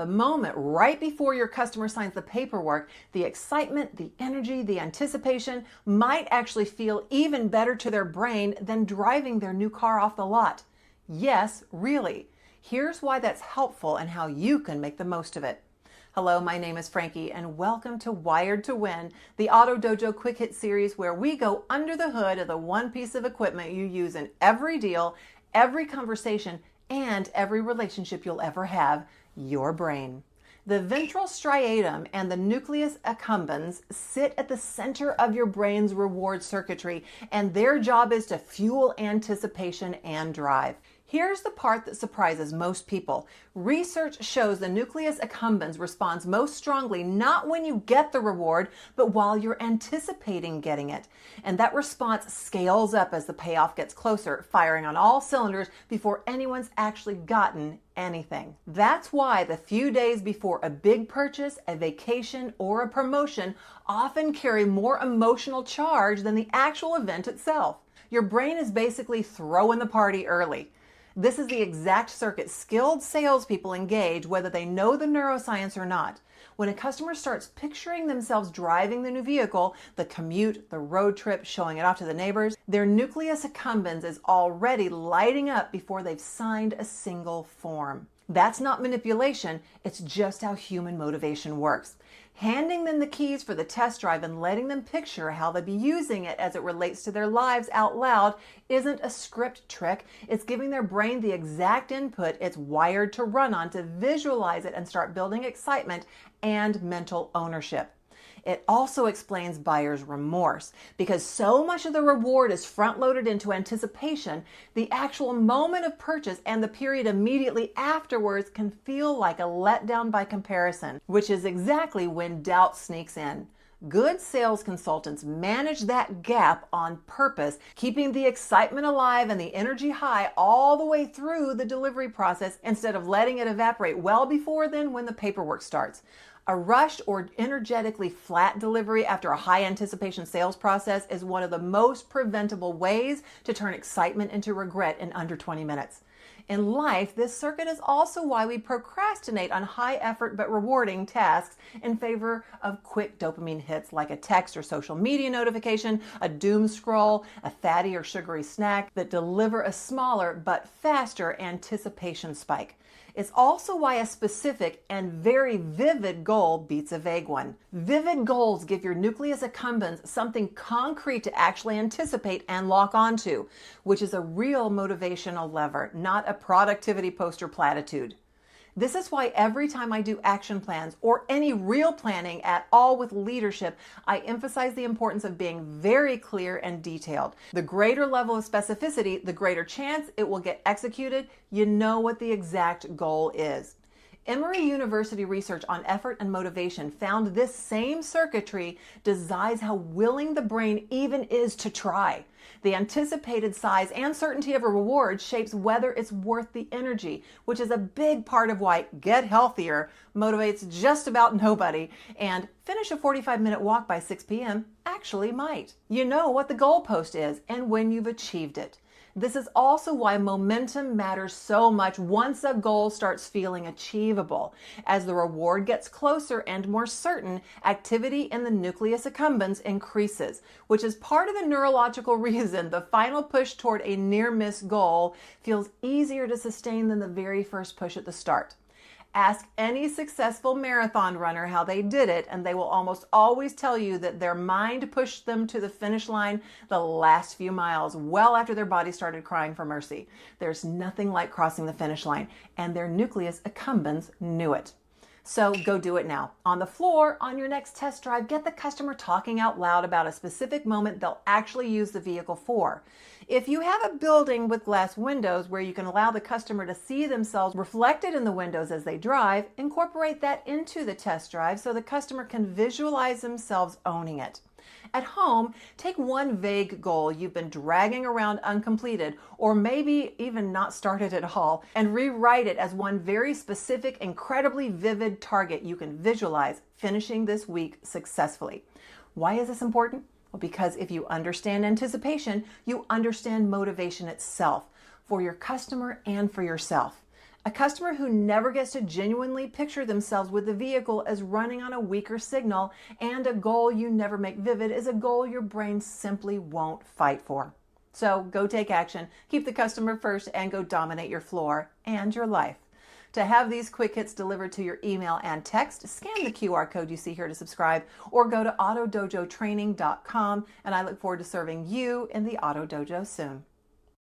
the moment right before your customer signs the paperwork, the excitement, the energy, the anticipation might actually feel even better to their brain than driving their new car off the lot. Yes, really. Here's why that's helpful and how you can make the most of it. Hello, my name is Frankie, and welcome to Wired to Win, the Auto Dojo Quick Hit series where we go under the hood of the one piece of equipment you use in every deal, every conversation, and every relationship you'll ever have, your brain. The ventral striatum and the nucleus accumbens sit at the center of your brain's reward circuitry, and their job is to fuel anticipation and drive. Here's the part that surprises most people. Research shows the nucleus accumbens responds most strongly not when you get the reward, but while you're anticipating getting it. And that response scales up as the payoff gets closer, firing on all cylinders before anyone's actually gotten anything. That's why the few days before a big purchase, a vacation, or a promotion often carry more emotional charge than the actual event itself. Your brain is basically throwing the party early. This is the exact circuit skilled salespeople engage whether they know the neuroscience or not. When a customer starts picturing themselves driving the new vehicle, the commute, the road trip, showing it off to the neighbors, their nucleus accumbens is already lighting up before they've signed a single form. That's not manipulation, it's just how human motivation works. Handing them the keys for the test drive and letting them picture how they'll be using it as it relates to their lives out loud isn't a script trick. It's giving their brain the exact input it's wired to run on to visualize it and start building excitement and mental ownership. It also explains buyers' remorse. Because so much of the reward is front-loaded into anticipation, the actual moment of purchase and the period immediately afterwards can feel like a letdown by comparison, which is exactly when doubt sneaks in. Good sales consultants manage that gap on purpose, keeping the excitement alive and the energy high all the way through the delivery process instead of letting it evaporate well before then when the paperwork starts. A rushed or energetically flat delivery after a high anticipation sales process is one of the most preventable ways to turn excitement into regret in under 20 minutes. In life, this circuit is also why we procrastinate on high effort but rewarding tasks in favor of quick dopamine hits like a text or social media notification, a doom scroll, a fatty or sugary snack that deliver a smaller but faster anticipation spike. It's also why a specific and very vivid goal beats a vague one. Vivid goals give your nucleus accumbens something concrete to actually anticipate and lock onto, which is a real motivational lever, not a productivity poster platitude. This is why every time I do action plans or any real planning at all with leadership, I emphasize the importance of being very clear and detailed. The greater level of specificity, the greater chance it will get executed. You know what the exact goal is. Emory University research on effort and motivation found this same circuitry decides how willing the brain even is to try. The anticipated size and certainty of a reward shapes whether it's worth the energy, which is a big part of why Get Healthier motivates just about nobody, and finish a 45-minute walk by 6 p.m. actually might. You know what the goalpost is and when you've achieved it. This is also why momentum matters so much once a goal starts feeling achievable. As the reward gets closer and more certain, activity in the nucleus accumbens increases, which is part of the neurological reason the final push toward a near-miss goal feels easier to sustain than the very first push at the start. Ask any successful marathon runner how they did it, and they will almost always tell you that their mind pushed them to the finish line the last few miles, well after their body started crying for mercy. There's nothing like crossing the finish line, and their nucleus accumbens knew it. So go do it now. On the floor, on your next test drive, get the customer talking out loud about a specific moment they'll actually use the vehicle for. If you have a building with glass windows where you can allow the customer to see themselves reflected in the windows as they drive, incorporate that into the test drive so the customer can visualize themselves owning it. At home, take one vague goal you've been dragging around uncompleted, or maybe even not started at all, and rewrite it as one very specific, incredibly vivid target you can visualize finishing this week successfully. Why is this important? Well, because if you understand anticipation, you understand motivation itself for your customer and for yourself. A customer who never gets to genuinely picture themselves with the vehicle as running on a weaker signal, and a goal you never make vivid is a goal your brain simply won't fight for. So go take action, keep the customer first, and go dominate your floor and your life. To have these quick hits delivered to your email and text, scan the QR code you see here to subscribe, or go to autodojotraining.com, and I look forward to serving you in the Auto Dojo soon.